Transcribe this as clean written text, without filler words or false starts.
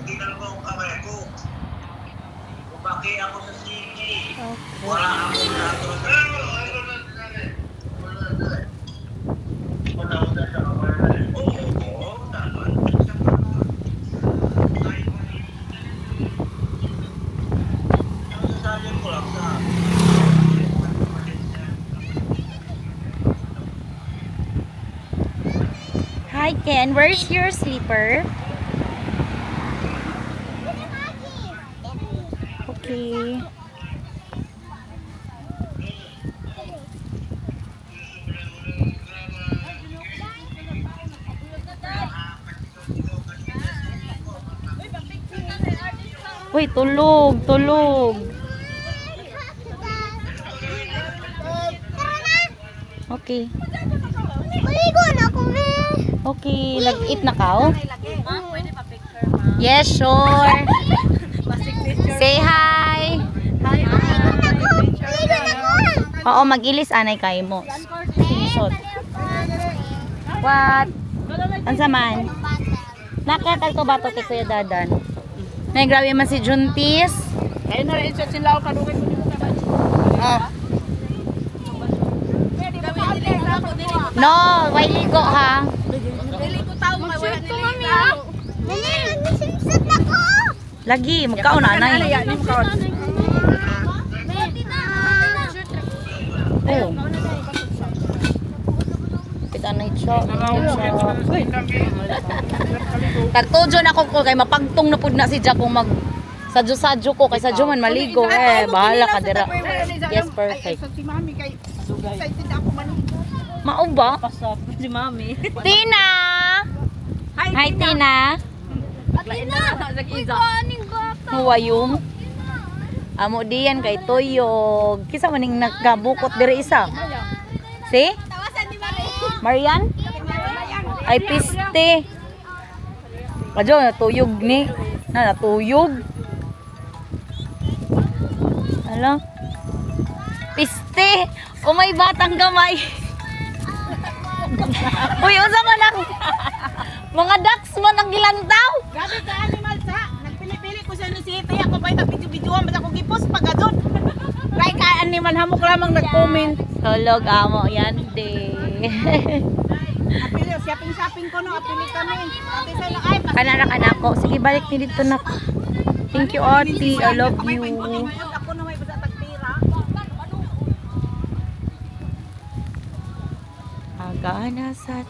tingnan mo ang kamay ko. Bumaki ako sa sige. Okay. Wala akong natutunan. Oo, tama. Ang sasabihin ko lang sa Hi Ken, where's your slipper? Okay. Uy, tulog, tulog. Okay. Maligo na ako na. Okay, lag-it na kao? Yes, sure. Say hi. Maligo na ako. Oo, mag-ilis anay kayo mo. Sinisot. What? Ansa man? Nakakal to bato kay Kuya Dadan. Nay, grabe man si Juntis. Kaya na rin siya silaw kadungay ko dito ka. No, why ligo ha? Dili ko tao may wala Ito mami ha. Mami, nagsimsat ako. Lagi, magkaon anay. Ni mo kaon. Oh. Kita na ito. Tagtujo na ko kay mapagtong na pud na si Jack kung mag sadyo-sadyo ko kay sadyo man maligo bahala ka dira. Yes, perfect. Si mami kay excited ako manigo. Mao ba? Pasap si mami. Tina! Hi Tina. Lain na sa Iza. Huwayong. Amo diyan kay Toyog. Kisa maning nagkabukot diri isa. Si? Tawasan ni Mari. Marian? Ay piste. Kadyo natuyog ni. Natuyog. Ala. Piste. O may batang gamay. Uy, unsa man ang mga ducks man ang gilantaw. Grabe ka animal sa. Nagpili-pili ko sa Lucete ako pa ita video-videoan basta ko gipos pagadon. Kay ka animal hamok lamang nag-comment. Tulog amo yan de. Apili shopping ko no, apili kami. Ate sa ay Kanara ka na ako. Sige, balik ni dito na. Thank you, Oti. I love you. Ako na may basta tagtira. Aga na sa